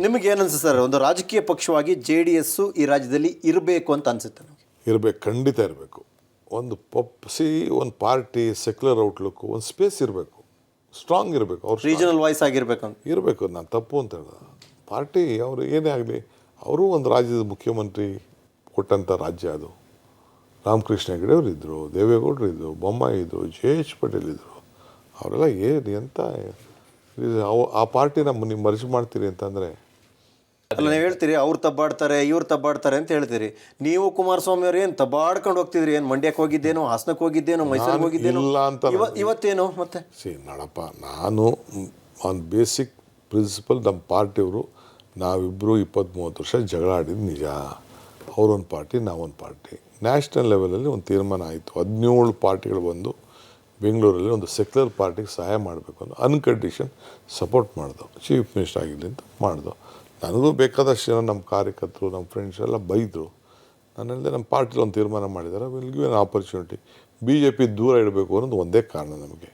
ನಿಮಗೆ ಏನನ್ಸುತ್ತೆ ಸರ್, ಒಂದು ರಾಜಕೀಯ ಪಕ್ಷವಾಗಿ JDS ಈ ರಾಜ್ಯದಲ್ಲಿ ಇರಬೇಕು ಅಂತ ಅನ್ಸುತ್ತೆ ನಮಗೆ? ಇರಬೇಕು, ಖಂಡಿತ ಇರಬೇಕು. ಒಂದು ಒಂದು ಪಾರ್ಟಿ ಸೆಕ್ಯುಲರ್ ಔಟ್ಲುಕ್ಕು ಒಂದು ಸ್ಪೇಸ್ ಇರಬೇಕು, ಸ್ಟ್ರಾಂಗ್ ಇರಬೇಕು. ಅವ್ರು ರೀಜನಲ್ ವಾಯ್ಸ್ ಆಗಿರ್ಬೇಕು ಅಂತ ಇರಬೇಕು. ನಾನು ತಪ್ಪು ಅಂತ ಹೇಳಿದ ಪಾರ್ಟಿ ಅವರು ಏನೇ ಆಗಲಿ, ಅವರು ಒಂದು ರಾಜ್ಯದ ಮುಖ್ಯಮಂತ್ರಿ ಕೊಟ್ಟಂಥ ರಾಜ್ಯ ಅದು. ರಾಮಕೃಷ್ಣ ಹೆಗಡೆ ಅವರು ಇದ್ದರು, ದೇವೇಗೌಡರು ಇದ್ದರು, ಬೊಮ್ಮಾಯಿ ಇದ್ದರು, JH ಪಟೇಲ್ ಇದ್ದರು. ಅವರೆಲ್ಲ ಎಂತ ಆ ಪಾರ್ಟಿನ ನೀವು ಮರ್ಜಿ ಮಾಡ್ತೀರಿ ಅಂತಂದರೆ ಅಲ್ಲ, ನೀವು ಹೇಳ್ತೀರಿ ಅವ್ರು ತಬ್ಬಾಡ್ತಾರೆ ಇವ್ರು ತಬ್ಬಾಡ್ತಾರೆ ಅಂತ ಹೇಳ್ತೀರಿ. ನೀವು ಕುಮಾರಸ್ವಾಮಿ ಅವ್ರು ಏನು ತಬ್ಬಾಡ್ಕೊಂಡು ಹೋಗ್ತಿದ್ರಿ? ಏನು ಮಂಡ್ಯಕ್ಕೆ ಹೋಗಿದ್ದೇನೋ, ಹಾಸನಕ್ಕೆ ಹೋಗಿದ್ದೇನೋ, ಮೈಸೂರಿಗೆ ಹೋಗಿದ್ದೇನೋ ಇಲ್ಲ ಅಂತ ಇವತ್ತೇನು ಮತ್ತೆ? ನೋಡಪ್ಪ, ನಾನು ಆನ್ ಬೇಸಿಕ್ ಪ್ರಿನ್ಸಿಪಲ್ ನಮ್ಮ ಪಾರ್ಟಿಯವರು ನಾವಿಬ್ಬರು 20-30 ವರ್ಷ ಜಗಳ ಆಡಿದ್ದು ನಿಜ. ಅವರೊಂದು ಪಾರ್ಟಿ, ನಾವೊಂದು ಪಾರ್ಟಿ. ನ್ಯಾಷನಲ್ ಲೆವೆಲಲ್ಲಿ ಒಂದು ತೀರ್ಮಾನ ಆಯಿತು. 17 ಪಾರ್ಟಿಗಳು ಬಂದು ಬೆಂಗಳೂರಲ್ಲಿ ಒಂದು ಸೆಕ್ಯುಲರ್ ಪಾರ್ಟಿಗೆ ಸಹಾಯ ಮಾಡಬೇಕು ಅನ್ನೋ ಅನ್ಕಂಡೀಷನ್ ಸಪೋರ್ಟ್ ಮಾಡ್ದೋ. ಚೀಫ್ ಮಿನಿಸ್ಟರ್ ಆಗಿರಲಿ ಅಂತ ಮಾಡ್ದೋ. ನನಗೂ ಬೇಕಾದಷ್ಟು ಜನ ನಮ್ಮ ಕಾರ್ಯಕರ್ತರು, ನಮ್ಮ ಫ್ರೆಂಡ್ಸ್ ಎಲ್ಲ ಬೈದರು. ನಾನು ಹೇಳಿದೆ, ನಮ್ಮ ಪಾರ್ಟಿಲಿ ಒಂದು ತೀರ್ಮಾನ ಮಾಡಿದ್ದಾರೆ, will give an opportunity. BJP ದೂರ ಇಡಬೇಕು ಅನ್ನೋದು ಒಂದೇ ಕಾರಣ ನಮಗೆ.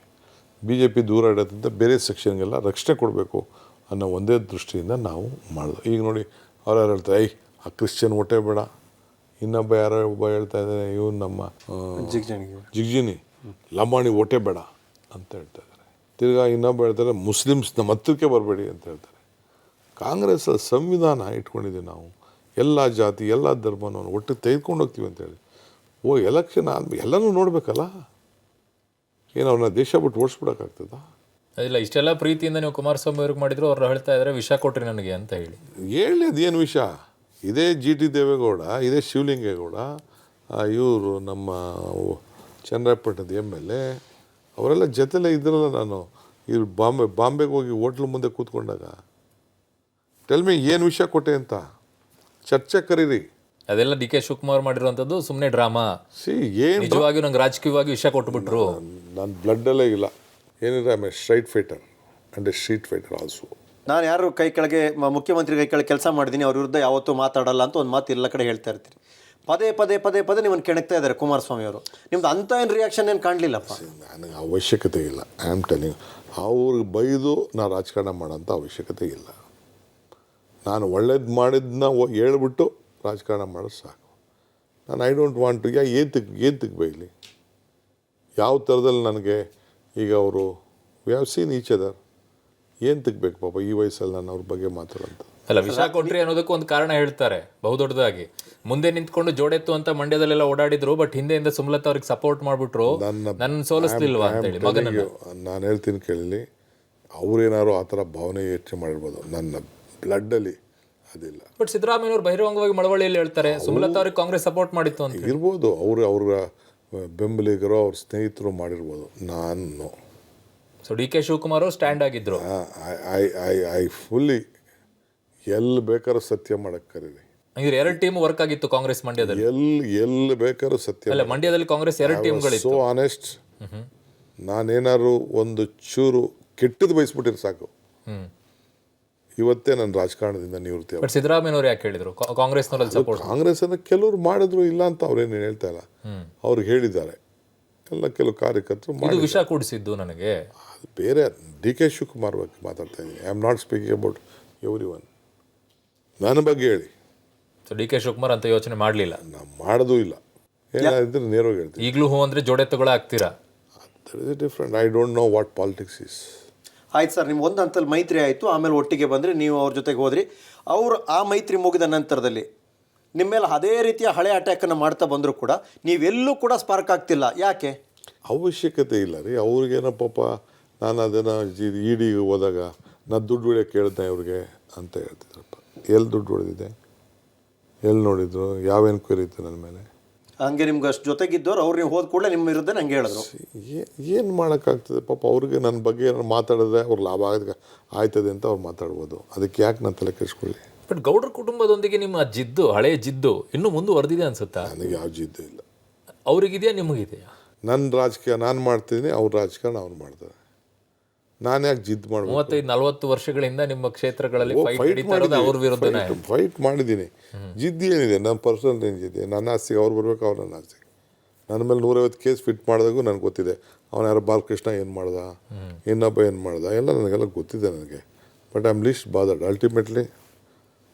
BJP ದೂರ ಇಡೋದ್ರಿಂದ ಬೇರೆ ಸೆಕ್ಷನ್ಗೆಲ್ಲ ರಕ್ಷಣೆ ಕೊಡಬೇಕು ಅನ್ನೋ ಒಂದೇ ದೃಷ್ಟಿಯಿಂದ ನಾವು ಮಾಡಿದ್ವು. ಈಗ ನೋಡಿ, ಅವ್ರು ಯಾರು ಹೇಳ್ತಾರೆ, ಆ ಕ್ರಿಶ್ಚಿಯನ್ ಹೊಟ್ಟೆ ಬೇಡ. ಇನ್ನೊಬ್ಬ ಯಾರೋ ಒಬ್ಬ ಹೇಳ್ತಾ ಇದ್ದಾರೆ, ಇವನು ನಮ್ಮ ಜಿಗ್ಜಿನಿ ಲಂಬಾಣಿ ಹೊಟ್ಟೆ ಬೇಡ ಅಂತ ಹೇಳ್ತಾ ಇದ್ದಾರೆ. ತಿರ್ಗಾ ಇನ್ನೊಬ್ಬ ಹೇಳ್ತಾರೆ, ಮುಸ್ಲಿಮ್ಸ್ ನಮ್ಮ ಹತ್ತಿರಕ್ಕೆ ಬರಬೇಡಿ ಅಂತ ಹೇಳ್ತಾರೆ. ಕಾಂಗ್ರೆಸ್ಸಲ್ಲಿ ಸಂವಿಧಾನ ಇಟ್ಕೊಂಡಿದ್ದೀವಿ ನಾವು, ಎಲ್ಲ ಜಾತಿ ಎಲ್ಲ ಧರ್ಮವನ್ನು ಒಟ್ಟಿಗೆ ತೆಗೆದುಕೊಂಡು ಹೋಗ್ತೀವಿ ಅಂತೇಳಿ. ಎಲೆಕ್ಷನ್ ಆದಮೇಲೆ ಎಲ್ಲನೂ ನೋಡಬೇಕಲ್ಲ. ಏನು ಅವ್ರನ್ನ ದೇಶ ಬಿಟ್ಟು ಓಡಿಸ್ಬಿಡೋಕ್ಕಾಗ್ತದ? ಇಲ್ಲ, ಇಷ್ಟೆಲ್ಲ ಪ್ರೀತಿಯಿಂದ ನೀವು ಕುಮಾರಸ್ವಾಮಿ ಅವ್ರಿಗೆ ಮಾಡಿದ್ರು, ಅವ್ರು ಹೇಳ್ತಾ ಇದ್ದಾರೆ ವಿಷ ಕೊಟ್ರಿ ನನಗೆ ಅಂತ ಹೇಳಿ ಅದೇನು ವಿಷ? ಇದೇ GT ದೇವೇಗೌಡ, ಇದೇ ಶಿವಲಿಂಗೇಗೌಡ, ಇವರು ನಮ್ಮ ಚನ್ನರಾಯಪಟ್ಟಣದ MLA ಅವರೆಲ್ಲ ಜೊತೆಲೇ ಇದ್ರಲ್ಲ. ನಾನು ಇವ್ರು ಬಾಂಬೆಗೆ ಹೋಗಿ ಹೋಟ್ಲ್ ಮುಂದೆ ಕೂತ್ಕೊಂಡಾಗ ಟೆಲ್ಮಿ ಏನು ವಿಷಯ ಕೊಟ್ಟೆ ಅಂತ ಚರ್ಚೆ ಕರೀರಿ. ಅದೆಲ್ಲ DK ಶಿವಕುಮಾರ್ ಮಾಡಿರುವಂಥದ್ದು ಸುಮ್ಮನೆ ಡ್ರಾಮಾ. ಏನು ನಿಜವಾಗಿ ನಂಗೆ ರಾಜಕೀಯವಾಗಿ ವಿಷಯ ಕೊಟ್ಬಿಟ್ರು. ನನ್ನ ಬ್ಲಡ್ಡಲ್ಲೇ ಇಲ್ಲ. ಏನಿದೆ, ಆಮೇಲೆ straight fighter and A street fighter also. ನಾನು ಯಾರು ಕೈ ಕೆಳಗೆ ಮುಖ್ಯಮಂತ್ರಿ ಕೈ ಕೆಳಗೆ ಕೆಲಸ ಮಾಡಿದ್ದೀನಿ, ಅವ್ರ ವಿರುದ್ಧ ಯಾವತ್ತೂ ಮಾತಾಡಲ್ಲ ಅಂತ ಒಂದು ಮಾತು ಎಲ್ಲ ಕಡೆ ಹೇಳ್ತಾ ಇರ್ತೀರಿ. ಪದೇ ಪದೇ ಪದೇ ಪದೇ ನಿಮ್ಮನ್ನು ಕೆಣಕ್ತಾ ಇದ್ದಾರೆ ಕುಮಾರಸ್ವಾಮಿ ಅವರು. ನಿಮ್ದು ಅಂಥ ಏನು ರಿಯಾಕ್ಷನ್ ಏನು ಕಾಣಲಿಲ್ಲಪ್ಪ? ನನಗೆ ಅವಶ್ಯಕತೆ ಇಲ್ಲ. ಐ ಆಮ್ ಟೆಲಿಂಗ್, ಅವ್ರಿಗೆ ಬೈದು ನಾನು ರಾಜಕಾರಣ ಮಾಡೋಂಥ ಅವಶ್ಯಕತೆ ಇಲ್ಲ. ನಾನು ಒಳ್ಳೇದು ಮಾಡಿದ್ದನ್ನ ಹೇಳ್ಬಿಟ್ಟು ರಾಜಕಾರಣ ಮಾಡೋದು ಸಾಕು. ನಾನು ಐ ಡೋಂಟ್ ವಾಂಟ್ ಟು ಏತಕ್ಕೆ ಬೈಲಿ? ಯಾವ ಥರದಲ್ಲಿ ನನಗೆ ಈಗ ಅವರು we have seen each other. ಏನು ತೆಗ್ಬೇಕು ಪಾಪ ಈ ವಯಸ್ಸಲ್ಲಿ ನಾನು ಅವ್ರ ಬಗ್ಗೆ ಮಾತಾಡೋಂಥ. ಅಲ್ಲ, ವಿಷ ಕೊಟ್ರಿ ಅನ್ನೋದಕ್ಕೂ ಒಂದು ಕಾರಣ ಹೇಳ್ತಾರೆ ಬಹುದೊಡ್ಡದಾಗಿ. ಮುಂದೆ ನಿಂತ್ಕೊಂಡು ಜೋಡೆತ್ತು ಅಂತ ಮಂಡ್ಯದಲ್ಲೆಲ್ಲ ಓಡಾಡಿದ್ರು, ಬಟ್ ಹಿಂದೆಯಿಂದ ಸುಮಲತಾ ಅವ್ರಿಗೆ ಸಪೋರ್ಟ್ ಮಾಡಿಬಿಟ್ರು, ನನ್ನ ಸೋಲಿಸ್ಲಿಲ್ವಾ ಅಂತ ಹೇಳಿ ಮಗನನ್ನು. ನಾನು ಹೇಳ್ತೀನಿ ಕೇಳಿ, ಅವ್ರೇನಾದ್ರು ಆ ಥರ ಭಾವನೆ ಯೋಚನೆ ಮಾಡಿರ್ಬೋದು. ನನ್ನ ಬ್ಲಡ್ಡಲ್ಲಿ ಅದಿಲ್ಲ. ಬಟ್ ಸಿದ್ದರಾಮಯ್ಯವ್ರು ಬಹಿರಂಗವಾಗಿ ಮಳವಳ್ಳಿಯಲ್ಲಿ ಹೇಳ್ತಾರೆ ಸುಮಲತಾ ಅವ್ರಿಗೆ ಕಾಂಗ್ರೆಸ್ ಸಪೋರ್ಟ್ ಮಾಡಿತ್ತು ಅಂತ. ಇರ್ಬೋದು, ಅವ್ರ ಬೆಂಬಲಿಗರು ಅವ್ರ ಸ್ನೇಹಿತರು ಮಾಡಿರ್ಬೋದು. ನಾನು ಸೊ DK ಶಿವಕುಮಾರ್ ಅವರು ಸ್ಟ್ಯಾಂಡ್ ಆಗಿದ್ರು. ಐ ಫುಲ್ಲಿ ಎಲ್ಲಿ ಬೇಕಾದ್ರೂ ಸತ್ಯ ಮಾಡಕ್ಕೆ ಕರೀರಿ. ಹಂಗಿದ್ರೆ 2 ಟೀಮ್ ವರ್ಕ್ ಆಗಿತ್ತು ಕಾಂಗ್ರೆಸ್ ಮಂಡ್ಯದಲ್ಲಿ. ಎಲ್ಲಿ ಬೇಕಾದ್ರೂ ಸತ್ಯ. ಅಲ್ಲ, ಮಂಡ್ಯದಲ್ಲಿ ಕಾಂಗ್ರೆಸ್ 2 ಟೀಮ್ಗಳಿತ್ತು. So honest. ನಾನೇನಾದ್ರು ಒಂದು ಚೂರು ಕೆಟ್ಟದ್ದು ಬಯಸ್ಬಿಟ್ಟಿರು ಸಾಕು, ಇವತ್ತೇ ನನ್ನ ರಾಜಕಾರಣದಿಂದ ನಿವೃತ್ತಿ. ಬಟ್ ಸಿದ್ದರಾಮಯ್ಯವ್ರು ಯಾಕೆ ಹೇಳಿದ್ರು ಕಾಂಗ್ರೆಸ್ನವರಲ್ಲಿ ಸಪೋರ್ಟ್? ಕಾಂಗ್ರೆಸ್ಸನ್ನು ಕೆಲವರು ಮಾಡಿದ್ರು, ಇಲ್ಲ ಅಂತ ಅವ್ರೇನು ಹೇಳ್ತಾ ಇಲ್ಲ. ಅವ್ರಿಗೆ ಹೇಳಿದ್ದಾರೆ ಎಲ್ಲ ಕೆಲವು ಕಾರ್ಯಕರ್ತರು ಮಾಡಿ. ವಿಷ ಕೂಡಿಸಿದ್ದು ನನಗೆ ಅದು ಬೇರೆ. DK ಶಿವಕುಮಾರ್ ಬಗ್ಗೆ ಮಾತಾಡ್ತಾ ಇದ್ದೀನಿ. I am not speaking about every one. ನನ್ನ ಬಗ್ಗೆ ಹೇಳಿ. ಸೊ DK ಶಿವಕುಮಾರ್ ಅಂತ ಯೋಚನೆ ಮಾಡಲಿಲ್ಲ? ನಾನು ಮಾಡೋದೂ ಇಲ್ಲ. ಏನಾದ್ರೆ ನೇರವಾಗಿ ಹೇಳ್ತೀನಿ. ಈಗಲೂ ಹೂ ಅಂದರೆ ಜೋಡೆತ್ತುಗಳು ಆಗ್ತೀರಾ? That is different. I don't know what politics is. ಆಯ್ತು ಸರ್, ನಿಮ್ಮ ಒಂದು ಹಂತದಲ್ಲಿ ಮೈತ್ರಿ ಆಯಿತು, ಆಮೇಲೆ ಒಟ್ಟಿಗೆ ಬಂದ್ರಿ, ನೀವು ಅವ್ರ ಜೊತೆಗೆ ಹೋದ್ರಿ. ಅವರು ಆ ಮೈತ್ರಿ ಮುಗಿದ ನಂತರದಲ್ಲಿ ನಿಮ್ಮ ಮೇಲೆ ಅದೇ ರೀತಿಯ ಹಳೆ ಅಟ್ಯಾಕನ್ನು ಮಾಡ್ತಾ ಬಂದರೂ ಕೂಡ ನೀವೆಲ್ಲೂ ಕೂಡ ಸ್ಪಾರ್ಕ್ ಆಗ್ತಿಲ್ಲ. ಯಾಕೆ? ಅವಶ್ಯಕತೆ ಇಲ್ಲ ರೀ. ಅವ್ರಿಗೇನೋ ಪಾಪ ನಾನು ಅದನ್ನು ED ಹೋದಾಗ ನಾನು ದುಡ್ಡು ಹೊಡಿಯೋಕ್ಕೆ ಕೇಳ್ದೆ ಇವ್ರಿಗೆ ಅಂತ ಹೇಳ್ತಿದ್ರಪ್ಪ. ಎಲ್ಲಿ ದುಡ್ಡು ಹೊಡೆದಿದೆ, ಎಲ್ಲಿ ನೋಡಿದ್ರು, ಯಾವ ಎನ್ಕ್ವೈರಿ ಇತ್ತು ನನ್ನ ಮೇಲೆ? ಹಂಗೆ ನಿಮ್ಗೆ ಅಷ್ಟು ಜೊತೆಗಿದ್ದವ್ರು ಅವ್ರು ನೀವು ಹೋದ ಕೂಡಲೇ ನಿಮ್ಮ ವಿರುದ್ಧ ನಂಗೆ ಹೇಳಿದ್ರು. ಏನು ಮಾಡೋಕ್ಕಾಗ್ತದೆ ಪಾಪ. ಅವ್ರಿಗೆ ನನ್ನ ಬಗ್ಗೆ ಏನಾರು ಮಾತಾಡಿದ್ರೆ ಅವ್ರು ಲಾಭ ಆಯ್ತದೆ ಅಂತ ಅವ್ರು ಮಾತಾಡ್ಬೋದು. ಅದಕ್ಕೆ ಯಾಕೆ ನಾನು ತಲೆ ಕೆಡಿಸ್ಕೊಳ್ಳಿ? ಬಟ್ ಗೌಡ್ರ ಕುಟುಂಬದೊಂದಿಗೆ ನಿಮ್ಮ ಜಿದ್ದು, ಹಳೆಯ ಜಿದ್ದು ಇನ್ನೂ ಮುಂದುವರೆದಿದೆ ಅನ್ಸುತ್ತಾ? ನನಗೆ ಯಾವ ಜಿದ್ದು ಇಲ್ಲ. ಅವ್ರಿಗಿದೆಯಾ, ನಿಮಗಿದೆಯಾ? ನನ್ನ ರಾಜಕೀಯ ನಾನು ಮಾಡ್ತೀನಿ, ಅವ್ರ ರಾಜಕಾರಣ ಅವ್ರು ಮಾಡ್ತಾರೆ. ನಾನು ಯಾಕೆ ಜಿದ್ದು ಮಾಡ್ಬೋದು? 35-40 ವರ್ಷಗಳಿಂದ ನಿಮ್ಮ ಕ್ಷೇತ್ರಗಳಲ್ಲಿ ಫೈಟ್ ಮಾಡಿದ್ದೀನಿ. ಜಿದ್ದು ಏನಿದೆ? ನನ್ನ ಪರ್ಸನಲ್ ರೇಂಜ್ ಇದೆ. ನನ್ನ ಆಸ್ತಿಗೆ ಅವ್ರು ಬರ್ಬೇಕು, ಅವ್ರು ನನ್ನ ಆಸ್ತಿಗೆ. ನನ್ನ ಮೇಲೆ 150 ಕೇಸ್ ಫಿಟ್ ಮಾಡಿದಾಗೂ ನನಗೆ ಗೊತ್ತಿದೆ. ಅವನು ಯಾರು ಬಾಲಕೃಷ್ಣ ಏನು ಮಾಡ್ದ, ಇನ್ನೊಬ್ಬ ಏನು ಮಾಡ್ದ, ಎಲ್ಲ ನನಗೆಲ್ಲ ಗೊತ್ತಿದೆ ನನಗೆ. But I am list bothered. Ultimately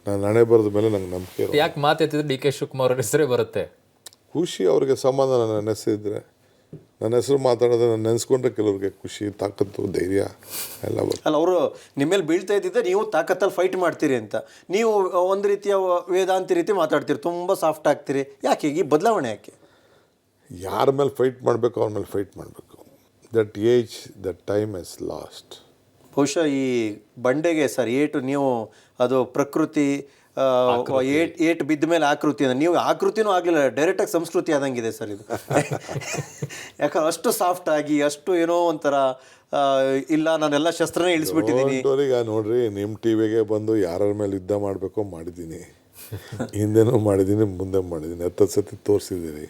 ನಾನು ಹಣೆ ಬರೆದ ಮೇಲೆ ನಂಗೆ ನಂಬಿಕೆ ಇರೋ ಯಾಕೆ ಮಾತೆತ್ತಿದ್ರೆ ಡಿ ಕೆ ಶಿವಕುಮಾರ್ ಅವ್ರ ಹೆಸರೇ ಬರುತ್ತೆ. ಖುಷಿ ಅವ್ರಿಗೆ ಸಮಾಧಾನ ನನ್ನ ಹೆಸರಿದ್ರೆ, ನನ್ನ ಹೆಸರು ಮಾತಾಡೋದು ನಾನು ನೆನೆಸ್ಕೊಂಡ್ರೆ ಕೆಲವ್ರಿಗೆ ಖುಷಿ, ತಾಕತ್ತು, ಧೈರ್ಯ ಎಲ್ಲ ಬರುತ್ತೆ. ಅಲ್ಲ, ಅವರು ನಿಮ್ಮ ಮೇಲೆ ಬೀಳ್ತಾ ಇದ್ದಿದ್ದೆ ನೀವು ತಾಕತ್ತಲ್ಲಿ ಫೈಟ್ ಮಾಡ್ತೀರಿ ಅಂತ. ನೀವು ಒಂದು ರೀತಿಯ ವೇದಾಂತಿ ರೀತಿ ಮಾತಾಡ್ತೀರಿ, ತುಂಬ ಸಾಫ್ಟ್ ಆಗ್ತೀರಿ. ಯಾಕೆ ಈ ಬದಲಾವಣೆ ಯಾಕೆ? ಯಾರ ಮೇಲೆ ಫೈಟ್ ಮಾಡಬೇಕು ಅವ್ರ ಮೇಲೆ ಫೈಟ್ ಮಾಡಬೇಕು. That age, that time is lost. ಬಹುಶಃ ಈ ಬಂಡೆಗೆ ಸರ್ ಏಟು ನೀವು ಅದು ಪ್ರಕೃತಿ ಏಟ್ ಬಿದ್ದ ಮೇಲೆ ಆಕೃತಿ ಅಂದ್ರೆ ನೀವು ಆಕೃತಿನೂ ಆಗಲಿಲ್ಲ, ಡೈರೆಕ್ಟಾಗಿ ಸಂಸ್ಕೃತಿ ಆದಂಗಿದೆ ಸರ್ ಇದು. ಯಾಕಂದ್ರೆ ಅಷ್ಟು ಸಾಫ್ಟ್ ಆಗಿ, ಅಷ್ಟು ಏನೋ ಒಂಥರ ಇಲ್ಲ ನಾನೆಲ್ಲ ಶಸ್ತ್ರನೇ ಇಳಿಸ್ಬಿಟ್ಟಿದ್ದೀನಿ. ಈಗ ನೋಡ್ರಿ, ನಿಮ್ಮ ಟಿವಿಗೆ ಬಂದು ಯಾರ ಮೇಲೆ ಯುದ್ಧ ಮಾಡಬೇಕೋ ಮಾಡಿದ್ದೀನಿ, ಹಿಂದೆನೂ ಮಾಡಿದ್ದೀನಿ, ಮುಂದೆ ಮಾಡಿದ್ದೀನಿ, 10 ಸತಿ ತೋರಿಸಿದ್ದೀನಿ.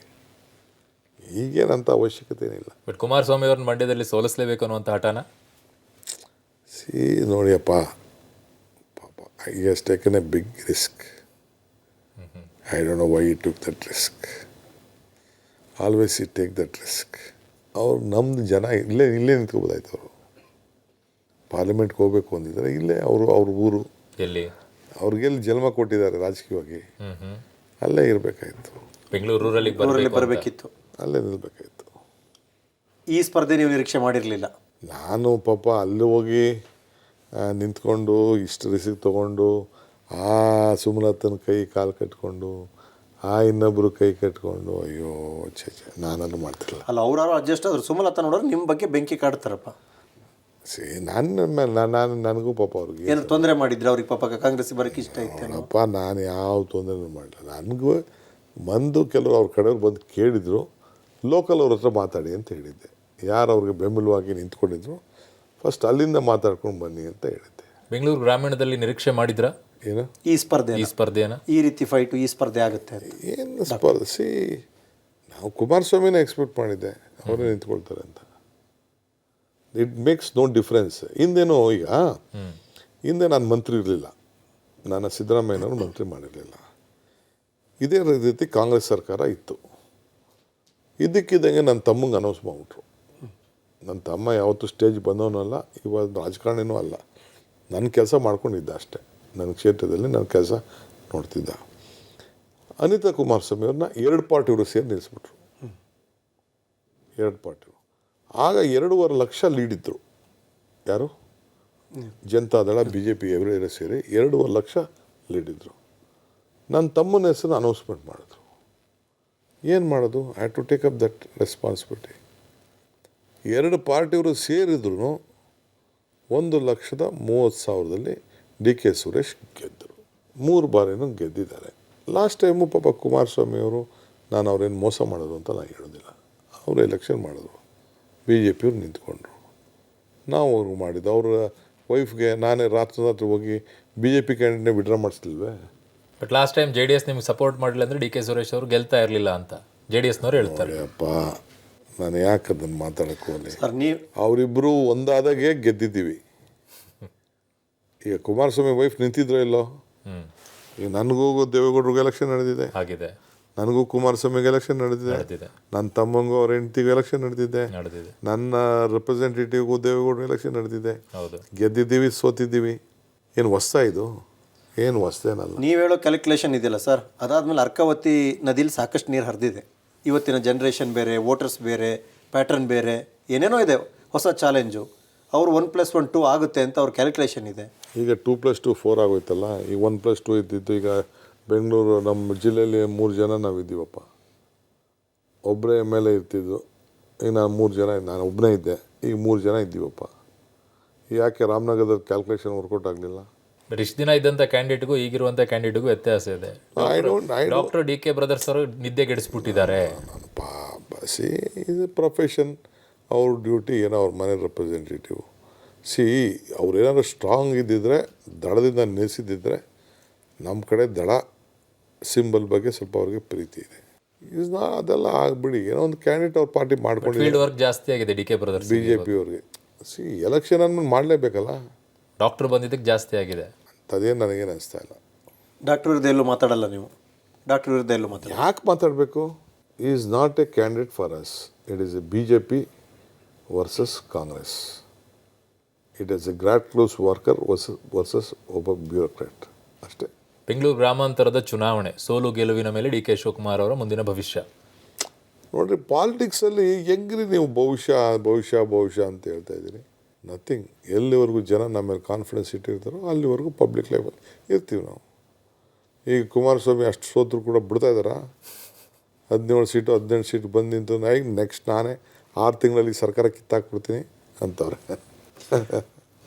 ಈಗೇನಂತ ಅವಶ್ಯಕತೆ ಏನಿಲ್ಲ. ಬಟ್ ಕುಮಾರಸ್ವಾಮಿ ಅವ್ರನ್ನ ಮಂಡ್ಯದಲ್ಲಿ ಸೋಲಿಸಲೇಬೇಕು ಅನ್ನುವಂಥ ಹಠನ ನೋಡಿಯಪ್ಪ, ಪಾಪ, he has taken a big risk. I don't know why he took that risk. Always he take that risk. ಅವ್ರು ನಮ್ಮದು ಜನ ಇಲ್ಲೇ ನಿಂತ್ಕೋಬೋದಾಯ್ತು. ಅವರು ಪಾರ್ಲಿಮೆಂಟ್ಗೆ ಹೋಗ್ಬೇಕು ಅಂದಿದ್ದಾರೆ, ಇಲ್ಲೇ ಅವ್ರ ಊರು, ಎಲ್ಲಿ ಅವ್ರಿಗೆಲ್ಲಿ ಜನ್ಮ ಕೊಟ್ಟಿದ್ದಾರೆ ರಾಜಕೀಯವಾಗಿ, ಅಲ್ಲೇ ಇರಬೇಕಾಯ್ತು. ಬೆಂಗಳೂರು ರೂರಲ್ಲಿ ಬರಬೇಕಿತ್ತು, ಅಲ್ಲೇ ನಿಲ್ಬೇಕಾಯ್ತು. ಈ ಸ್ಪರ್ಧೆ ನೀವು ನಿರೀಕ್ಷೆ ಮಾಡಿರಲಿಲ್ಲ? ನಾನು ಪಾಪ ಅಲ್ಲಿ ಹೋಗಿ ನಿಂತ್ಕೊಂಡು ಇಷ್ಟು ರಿಸಿಕ್ ತೊಗೊಂಡು, ಆ ಸುಮಲತನ ಕೈ ಕಾಲು ಕಟ್ಕೊಂಡು, ಆ ಇನ್ನೊಬ್ಬರು ಕೈ ಕಟ್ಕೊಂಡು, ಅಯ್ಯೋ ಛೇ, ನಾನನ್ನು ಮಾಡ್ತಿರಲಿಲ್ಲ. ಅಲ್ಲ, ಅವರಾರು ಅಡ್ಜಸ್ಟ್ ಆದ್ರು. ಸುಮಲತಾ ನೋಡಿದ್ರೆ ನಿಮ್ಮ ಬಗ್ಗೆ ಬೆಂಕಿ ಕಾಡ್ತಾರಪ್ಪ. ನನ್ನ ಮೇಲೆ ನನಗೂ ಪಾಪ ಅವ್ರಿಗೆ ಏನು ತೊಂದರೆ ಮಾಡಿದ್ರೆ ಅವ್ರಿಗೆ? ಪಾಪ ಕಾಂಗ್ರೆಸ್ ಬರೋಕ್ಕೆ ಇಷ್ಟ ಐತೆ ಅಪ್ಪ, ನಾನು ಯಾವ ತೊಂದರೆನೂ ಮಾಡಲಿಲ್ಲ. ನನಗೂ ಬಂದು ಕೆಲವರು ಅವ್ರ ಕಡೆಯವ್ರು ಬಂದು ಕೇಳಿದರು, ಲೋಕಲ್ ಅವ್ರ ಹತ್ರ ಮಾತಾಡಿ ಅಂತ ಹೇಳಿದ್ದೆ. ಯಾರು ಅವ್ರಿಗೆ ಬೆಂಬಲವಾಗಿ ನಿಂತ್ಕೊಂಡಿದ್ರು ಫಸ್ಟ್ ಅಲ್ಲಿಂದ ಮಾತಾಡ್ಕೊಂಡು ಬನ್ನಿ ಅಂತ ಹೇಳಿದ್ದೆ. ಬೆಂಗಳೂರು ಗ್ರಾಮೀಣದಲ್ಲಿ ನಿರೀಕ್ಷೆ ಮಾಡಿದ್ರಾ ಏನು ಈ ಸ್ಪರ್ಧೆನ ಈ ರೀತಿ ಫೈಟು ಈ ಸ್ಪರ್ಧೆ ಆಗುತ್ತೆ ಅಂತ? ಏನು ಸ್ಪರ್ಧೆ, ನಾವು ಕುಮಾರಸ್ವಾಮಿನ ಎಕ್ಸ್ಪೆಕ್ಟ್ ಮಾಡಿದ್ದೆ ಅವರೇ ನಿಂತ್ಕೊಳ್ತಾರೆ ಅಂತ. It makes no difference. ಹಿಂದೇನೋ ಈಗ ಹಿಂದೆ ನಾನು ಮಂತ್ರಿ ಇರಲಿಲ್ಲ, ನಾನು ಸಿದ್ದರಾಮಯ್ಯನವರು ಮಂತ್ರಿ ಮಾಡಿರಲಿಲ್ಲ. ಇದೇ ರೀತಿ ಕಾಂಗ್ರೆಸ್ ಸರ್ಕಾರ ಇತ್ತು. ಇದ್ದಕ್ಕಿದ್ದಂಗೆ ನನ್ನ ತಮ್ಮಂಗೆ ಅನೌನ್ಸ್ ಮಾಡಿಬಿಟ್ರು. ನನ್ನ ತಮ್ಮ ಯಾವತ್ತೂ ಸ್ಟೇಜ್ ಬಂದವನಲ್ಲ, ಇವಾಗ ರಾಜಕಾರಣಿನೂ ಅಲ್ಲ, ನನ್ನ ಕೆಲಸ ಮಾಡ್ಕೊಂಡಿದ್ದ ಅಷ್ಟೇ. ನನ್ನ ಕ್ಷೇತ್ರದಲ್ಲಿ ನನ್ನ ಕೆಲಸ ನೋಡ್ತಿದ್ದ. ಅನಿತಾ ಕುಮಾರಸ್ವಾಮಿ ಅವ್ರನ್ನ 2 ಪಾರ್ಟಿಯವರು ಸೇರಿ ನಿಲ್ಲಿಸ್ಬಿಟ್ರು. 2 ಪಾರ್ಟಿಯವರು ಆಗ 2.5 ಲಕ್ಷ ಲೀಡಿದ್ರು. ಯಾರು? ಜನತಾದಳ, BJP ಇವರೇ ಸೇರಿ 2.5 ಲಕ್ಷ ಲೀಡಿದ್ರು. ನನ್ನ ತಮ್ಮನ ಹೆಸರು ಅನೌನ್ಸ್ಮೆಂಟ್ ಮಾಡಿದ್ರು. ಏನು ಮಾಡೋದು? I had to take up that responsibility. 2 ಪಾರ್ಟಿಯವರು ಸೇರಿದ್ರು 1,30,030 DK ಸುರೇಶ್ ಗೆದ್ದರು. 3 ಬಾರಿನೂ ಗೆದ್ದಿದ್ದಾರೆ. ಲಾಸ್ಟ್ ಟೈಮು ಪಾಪ ಕುಮಾರಸ್ವಾಮಿ ಅವರು, ನಾನು ಅವ್ರೇನು ಮೋಸ ಮಾಡೋದು ಅಂತ ನಾನು ಹೇಳೋದಿಲ್ಲ, ಅವರು ಎಲೆಕ್ಷನ್ ಮಾಡಿದ್ರು, BJPಯವ್ರು ನಿಂತ್ಕೊಂಡ್ರು, ನಾವು ಅವ್ರಿಗೆ ಮಾಡಿದ್ದು. ಅವ್ರ ವೈಫ್ಗೆ ನಾನೇ ರಾತ್ರಿ ಹೋಗಿ BJP ಕ್ಯಾಂಡಿಡೇಟ್ನೇ ವಿಡ್ರಾ ಮಾಡಿಸ್ಲಿಲ್ವೇ? ಬಟ್ ಲಾಸ್ಟ್ ಟೈಮ್ JDS ನಿಮ್ಗೆ ಸಪೋರ್ಟ್ ಮಾಡಲಿಲ್ಲ ಅಂದರೆ DK ಸುರೇಶ್ ಅವರು ಗೆಲ್ತಾ ಇರಲಿಲ್ಲ ಅಂತ JDSನವ್ರು ಹೇಳ್ತಾರೆ. ಅಪ್ಪ, ನಾನು ಯಾಕೆ ಅದನ್ನು ಮಾತಾಡೋಕ್ಕೆ ಹೋಗಲಿ? ಸರ್, ನೀವು ಅವರಿಬ್ಬರು ಒಂದಾದಾಗೆ ಗೆದ್ದಿದ್ದೀವಿ. ಈಗ ಕುಮಾರಸ್ವಾಮಿ ವೈಫ್ ನಿಂತಿದ್ರೋ ಇಲ್ಲೋ? ಈಗ ನನಗೂ ದೇವೇಗೌಡರಿಗೆ ಎಲೆಕ್ಷನ್ ನಡೆದಿದೆ, ಆಗಿದೆ. ನನಗೂ ಕುಮಾರಸ್ವಾಮಿಗೆ ಎಲೆಕ್ಷನ್ ನಡೆದಿದೆ, ನನ್ನ ತಮ್ಮಂಗೂ ಅವ್ರ ಹೆಂಡತಿಗೂ ಎಲೆಕ್ಷನ್ ನಡೆದಿದೆ, ನನ್ನ ರೆಪ್ರೆಸೆಂಟೇಟಿವ್ಗೂ ದೇವೇಗೌಡರು ಎಲೆಕ್ಷನ್ ನಡೆದಿದೆ. ಗೆದ್ದಿದ್ದೀವಿ, ಸೋತಿದ್ದೀವಿ. ಏನು ಹೊಸ್ತಾ ಇದು? ಏನು ಹೊಸ್ತೇನಲ್ಲ. ನೀವು ಹೇಳೋ ಕ್ಯಾಲ್ಕುಲೇಷನ್ ಇದೆಯಲ್ಲ ಸರ್, ಅದಾದಮೇಲೆ ಅರ್ಕಾವತಿ ನದಿಲಿ ಸಾಕಷ್ಟು ನೀರು ಹರಿದಿದೆ. ಇವತ್ತಿನ ಜನ್ರೇಷನ್ ಬೇರೆ, ವೋಟರ್ಸ್ ಬೇರೆ, ಪ್ಯಾಟ್ರನ್ ಬೇರೆ, ಏನೇನೋ ಇದೆ, ಹೊಸ ಚಾಲೆಂಜು. ಅವರು 1+1 2 ಆಗುತ್ತೆ ಅಂತ ಅವ್ರ ಕ್ಯಾಲ್ಕುಲೇಷನ್ ಇದೆ. ಈಗ 2+2 4 ಆಗೋಯ್ತಲ್ಲ. ಈಗ 1+2 ಇದ್ದಿತ್ತು. ಈಗ ಬೆಂಗಳೂರು ನಮ್ಮ ಜಿಲ್ಲೆಯಲ್ಲಿ 3 ಜನ ನಾವಿದ್ದೀವಪ್ಪ, ಒಬ್ಬರೇ ಮೇಲೆ ಇರ್ತಿದ್ದು. ಈಗ ನಾನು 3 ಜನ, ನಾನು ಒಬ್ಬನೇ ಇದ್ದೆ, ಈಗ 3 ಜನ ಇದ್ದೀವಪ್ಪ. ಯಾಕೆ ರಾಮನಗರದ ಕ್ಯಾಲ್ಕುಲೇಷನ್ ವರ್ಕೌಟ್ ಆಗಲಿಲ್ಲ? ಬಟ್ ಇಷ್ಟು ದಿನ ಇದ್ದಂಥ ಕ್ಯಾಂಡಿಡೇಟ್ಗೂ ಈಗಿರುವಂಥ ಕ್ಯಾಂಡಿಡೇಟ್ಗೂ ವ್ಯತ್ಯಾಸ ಇದೆ. ಡಾಕ್ಟರ್ DK ಬ್ರದರ್ಸ್ ಅವರು ನಿದ್ದೆಗೆಡಿಸ್ಬಿಟ್ಟಿದ್ದಾರೆ. ಇದು ಪ್ರೊಫೆಷನ್, ಅವ್ರ ಡ್ಯೂಟಿ ಏನೋ, ಅವ್ರ ಮನೆ ರೆಪ್ರೆಸೆಂಟೇಟಿವ್. ಅವ್ರೇನಾದ್ರು ಸ್ಟ್ರಾಂಗ್ ಇದ್ದಿದ್ರೆ, ದಡದಿಂದ ನಿಲ್ಲಿಸಿದ್ದಿದ್ರೆ, ನಮ್ಮ ಕಡೆ ದಡ ಸಿಂಬಲ್ ಬಗ್ಗೆ ಸ್ವಲ್ಪ ಅವ್ರಿಗೆ ಪ್ರೀತಿ ಇದೆ. ಅದೆಲ್ಲ ಆಗ್ಬಿಡಿ. ಏನೋ ಒಂದು ಕ್ಯಾಂಡಿಡೇಟ್ ಅವ್ರ ಪಾರ್ಟಿ ಮಾಡ್ಕೊಂಡು ಫೀಲ್ಡ್ ವರ್ಕ್ ಜಾಸ್ತಿ ಆಗಿದೆ DK ಬ್ರದರ್ಸ್. BJP ಅವ್ರಿಗೆ ಎಲೆಕ್ಷನ್ ಅಂದ್ಮೇಲೆ ಮಾಡಲೇಬೇಕಲ್ಲ. ಡಾಕ್ಟರ್ ಬಂದಿದ್ದಕ್ಕೆ ಜಾಸ್ತಿ ಆಗಿದೆ. ಅದೇನು ನನಗೇನು ಅನಿಸ್ತಾ ಇಲ್ಲ. ಡಾಕ್ಟರ್ ವಿರುದ್ಧ ಎಲ್ಲೂ ಮಾತಾಡಲ್ಲ ನೀವು? ಡಾಕ್ಟರ್ ವಿರುದ್ಧ ಎಲ್ಲೂ ಮಾತಾಡಲ್ಲ. ಯಾಕೆ ಮಾತಾಡಬೇಕು? Is not A candidate for us. It is A BJP versus Congress. It is A gross roots worker versus ಒಬ್ಬ ಬ್ಯೂರೋಕ್ರಾಟ್ ಅಷ್ಟೇ. ಬೆಂಗಳೂರು ಗ್ರಾಮಾಂತರದ ಚುನಾವಣೆ, ಸೋಲು ಗೆಲುವಿನ ಮೇಲೆ ಡಿ ಕೆ ಶಿವಕುಮಾರ್ ಅವರ ಮುಂದಿನ ಭವಿಷ್ಯ. ನೋಡಿರಿ, ಪಾಲಿಟಿಕ್ಸಲ್ಲಿ ಹೆಂಗ್ರಿ ನೀವು ಭವಿಷ್ಯ ಅಂತ ಹೇಳ್ತಾ ಇದ್ದೀರಿ? ನಥಿಂಗ್. ಎಲ್ಲಿವರೆಗೂ ಜನ ನಮ್ಮ ಮೇಲೆ ಕಾನ್ಫಿಡೆನ್ಸ್ ಇಟ್ಟಿರ್ತಾರೋ ಅಲ್ಲಿವರೆಗೂ ಪಬ್ಲಿಕ್ ಲೈಫಲ್ಲಿ ಇರ್ತೀವಿ ನಾವು. ಈಗ ಕುಮಾರಸ್ವಾಮಿ ಅಷ್ಟು ಸೋತರು ಕೂಡ ಬಿಡ್ತಾ ಇದ್ದಾರಾ? 18 ಸೀಟು ಬಂದು ನಿಂತು ನೆಕ್ಸ್ಟ್ ನಾನೇ 6 ತಿಂಗಳಲ್ಲಿ ಸರ್ಕಾರ ಕಿತ್ತಾಕ್ಬಿಡ್ತೀನಿ ಅಂತವ್ರೆ.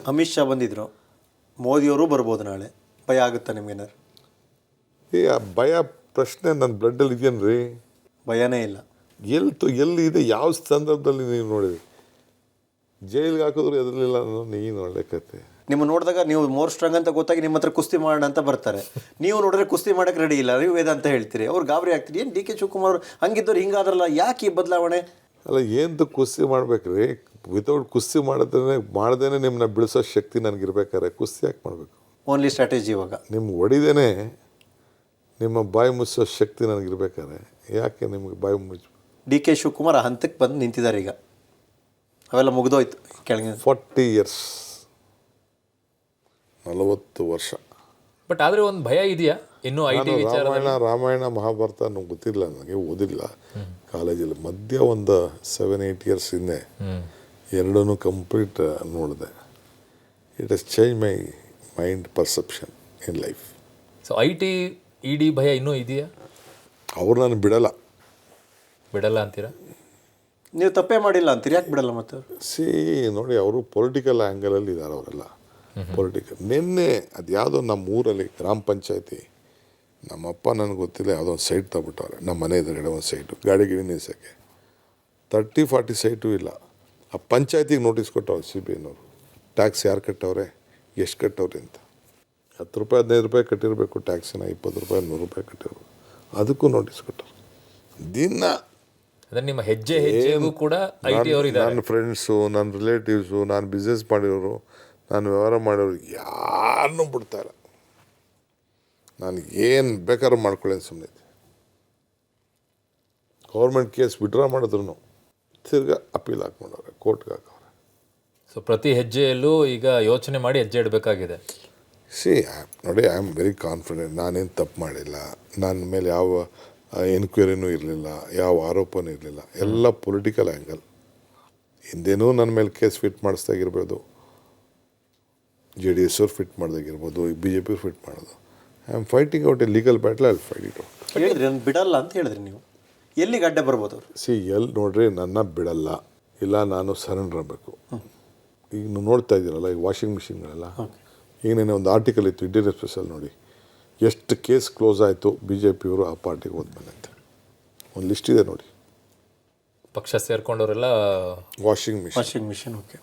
ಅಮಿತ್ ಶಾ ಬಂದಿದ್ರು, ಮೋದಿಯವರು ಬರ್ಬೋದು ನಾಳೆ. ಭಯ ಆಗುತ್ತಾ ನಿಮ್ಗೇನಾರು? ಈ ಭಯ ಪ್ರಶ್ನೆ ನನ್ನ ಬ್ಲಡ್ಡಲ್ಲಿ ಇದೆಯೇನು ರೀ? ಭಯನೇ ಇಲ್ಲ. ಎಲ್ಲಿ ಇದೆ? ಯಾವ ಸಂದರ್ಭದಲ್ಲಿ ನೀವು ನೋಡಿದ್ರಿ? ಜೈಲಿಗೆ ಹಾಕಿದ್ರು ಎದರಲಿಲ್ಲ ಅನ್ನೋ ನೀನು ಒಳ್ಳೆ ಕತೆ. ನಿಮ್ಮ ನೋಡಿದಾಗ ನೀವು ಮೋರ್ ಸ್ಟ್ರಾಂಗ್ ಅಂತ ಗೊತ್ತಾಗಿ ನಿಮ್ಮ ಹತ್ರ ಕುಸ್ತಿ ಮಾಡೋಣ ಅಂತ ಬರ್ತಾರೆ. ನೀವು ನೋಡಿದ್ರೆ ಕುಸ್ತಿ ಮಾಡೋಕ್ಕೆ ರೆಡಿ ಇಲ್ಲ, ನೀವು ವೇದ ಅಂತ ಹೇಳ್ತೀರಿ. ಅವ್ರು ಗಾಬರಿ ಆಗ್ತೀರಿ. ಏನು ಡಿ ಕೆ ಶಿವಕುಮಾರ್ ಹಂಗಿದ್ದವ್ರು ಹಿಂಗಾದ್ರಲ್ಲ, ಯಾಕೆ ಈ ಬದಲಾವಣೆ? ಅಲ್ಲ, ಏನು ಕುಸ್ತಿ ಮಾಡ್ಬೇಕ್ರಿ? ವಿತೌಟ್ ಕುಸ್ತಿ ಮಾಡ್ದೇನೆ ನಿಮ್ಮನ್ನ ಬಿಡಿಸೋ ಶಕ್ತಿ ನನಗಿರ್ಬೇಕಾರೆ ಕುಸ್ತಿ ಯಾಕೆ ಮಾಡಬೇಕು? Only strategy. ಇವಾಗ ನಿಮ್ಗೆ ಹೊಡಿದೇನೆ ನಿಮ್ಮ ಬಾಯಿ ಮುಚ್ಚೋ ಶಕ್ತಿ ನನಗಿರ್ಬೇಕಾರೆ ಯಾಕೆ ನಿಮ್ಗೆ ಬಾಯಿ ಮುಚ್ಚ? ಡಿ ಕೆ ಶಿವಕುಮಾರ್ ಆ ಹಂತಕ್ಕೆ ಬಂದು ನಿಂತಿದ್ದಾರೆ. ಈಗ ಅವೆಲ್ಲ ಮುಗಿದೋಯ್ತು. ಕೆಳಗೆ 40 years, 40 ವರ್ಷ. ಬಟ್ ಆದರೆ ಒಂದು ಭಯ ಇದೆಯಾ ಇನ್ನೂ IT ವಿಚಾರ? ರಾಮಾಯಣ ಮಹಾಭಾರತ ನನಗೆ ಗೊತ್ತಿಲ್ಲ, ನನಗೆ ಓದಿಲ್ಲ ಕಾಲೇಜಲ್ಲಿ. ಮಧ್ಯ ಒಂದು 7-8 years ಹಿಂದೆ ಎರಡೂ ಕಂಪ್ಲೀಟ್ ನೋಡಿದೆ. It has change my mind perception in life. So IT ED ಭಯ ಇನ್ನೂ ಇದೆಯಾ? ಅವ್ರು ನಾನು ಬಿಡಲ್ಲ ಅಂತೀರಾ? ನೀವು ತಪ್ಪೇ ಮಾಡಿಲ್ಲ ಅಂತೀರಿ, ಯಾಕೆ ಬಿಡಲ್ಲ ಮತ್ತೆ? ನೋಡಿ, ಅವರು ಪೊಲಿಟಿಕಲ್ ಆ್ಯಂಗಲಲ್ಲಿ ಇದ್ದಾರೆ ಅವರೆಲ್ಲ. ನಿನ್ನೆ ಅದು ಯಾವುದೋ ನಮ್ಮ ಊರಲ್ಲಿ ಗ್ರಾಮ ಪಂಚಾಯತಿ, ನಮ್ಮಪ್ಪ ನನಗೆ ಗೊತ್ತಿಲ್ಲ, ಯಾವುದೋ ಒಂದು ಸೈಟ್ ತಗೊಬಿಟ್ಟವ್ರೆ ನಮ್ಮ ಮನೆ ಎದುರುಗಡೆ. ಒಂದು ಸೈಟು ಗಾಡಿ ನಿಲ್ಸೋಕ್ಕೆ 30-40 ಸೈಟು ಇಲ್ಲ. ಆ ಪಂಚಾಯತಿಗೆ ನೋಟಿಸ್ ಕೊಟ್ಟವ್ರು CBIನವರು. ಟ್ಯಾಕ್ಸ್ ಯಾರು ಕಟ್ಟವ್ರೆ, ಎಷ್ಟು ಕಟ್ಟವ್ರೆ ಅಂತ. 10 ರೂಪಾಯಿ 15 ರೂಪಾಯಿ ಕಟ್ಟಿರಬೇಕು ಟ್ಯಾಕ್ಸಿನ, 20 ರೂಪಾಯಿ 100 ರೂಪಾಯಿ ಕಟ್ಟಿರ್ಬೇಕು. ಅದಕ್ಕೂ ನೋಟಿಸ್ ಕೊಟ್ಟರು. ದಿನ ಅಂದರೆ ನಿಮ್ಮ ಹೆಜ್ಜೆಗೂ ಕೂಡ IT ಅವರು ಇದ್ದಾರೆ. ನನ್ನ ಫ್ರೆಂಡ್ಸು, ನನ್ನ ರಿಲೇಟಿವ್ಸು, ನಾನು ಬಿಸ್ನೆಸ್ ಮಾಡಿರೋರು, ನಾನು ವ್ಯವಹಾರ ಮಾಡೋರು ಯಾರನ್ನೂ ಬಿಡ್ತಾಯಿಲ್ಲ. ನಾನು ಏನು ಬೇಕಾದ್ರೂ ಮಾಡ್ಕೊಳ್ಳಿ ಸುಮ್ಮನೆ. ಗೌರ್ಮೆಂಟ್ ಕೇಸ್ ವಿಡ್ರಾ ಮಾಡಿದ್ರು ತಿರ್ಗಾ ಅಪೀಲ್ ಹಾಕ್ಕೊಂಡವ್ರೆ, ಕೋರ್ಟ್ಗೆ ಹಾಕವ್ರೆ. ಸೊ ಪ್ರತಿ ಹೆಜ್ಜೆಯಲ್ಲೂ ಈಗ ಯೋಚನೆ ಮಾಡಿ ಹೆಜ್ಜೆ ಇಡಬೇಕಾಗಿದೆ. ನೋಡಿ, ಐ ಆಮ್ ವೆರಿ ಕಾನ್ಫಿಡೆಂಟ್. ನಾನೇನು ತಪ್ಪು ಮಾಡಿಲ್ಲ. ನನ್ನ ಮೇಲೆ ಯಾವ ಎನ್ಕ್ವೈರಿನೂ ಇರಲಿಲ್ಲ, ಯಾವ ಆರೋಪನೂ ಇರಲಿಲ್ಲ. ಎಲ್ಲ ಪೊಲಿಟಿಕಲ್ ಆ್ಯಂಗಲ್. ಹಿಂದೇನೂ ನನ್ನ ಮೇಲೆ ಕೇಸ್ ಫಿಟ್ ಮಾಡಿಸ್ದಾಗಿರ್ಬೋದು, JDS ಅವ್ರು ಫಿಟ್ ಮಾಡ್ದಾಗಿರ್ಬೋದು, BJP ಫಿಟ್ ಮಾಡೋದು. I am fighting out A legal battle. I will fight it out. ಹೇಳಿದ್ರಿ ನಾನು ಬಿಡಲ್ಲ ಅಂತ ಹೇಳಿದ್ರಿ. ನೀವು ಎಲ್ಲಿಗೆ ಅಡ್ಡ ಬರ್ಬೋದು ಅವರು? ಎಲ್ಲಿ ನೋಡ್ರಿ, ನನ್ನ ಬಿಡಲ್ಲ, ಇಲ್ಲ ನಾನು ಸರೆಂಡರ್ ಆಗಬೇಕು. ಈಗ ನೀವು ನೋಡ್ತಾ ಇದ್ದೀರಲ್ಲ, ಈಗ ವಾಷಿಂಗ್ ಮಿಷಿನ್ಗಳೆಲ್ಲ. ಈಗ ನೆನೆ ಒಂದು ಆರ್ಟಿಕಲ್ ಇತ್ತು ಇಂಡಿಯನ್ ಎಕ್ಸ್‌ಪ್ರೆಸ್ಸಲ್ಲಿ, ನೋಡಿ ಎಷ್ಟು ಕೇಸ್ ಕ್ಲೋಸ್ ಆಯಿತು BJPಯವರು ಆ ಪಾರ್ಟಿಗೆ ಹೋದ್ಮೇಲೆ ಅಂತ. ಒಂದು ಲಿಸ್ಟ್ ಇದೆ ನೋಡಿ. ಪಕ್ಷ ಸೇರ್ಕೊಂಡವರೆಲ್ಲ ವಾಷಿಂಗ್ ಮಿಷಿನ್. ಓಕೆ,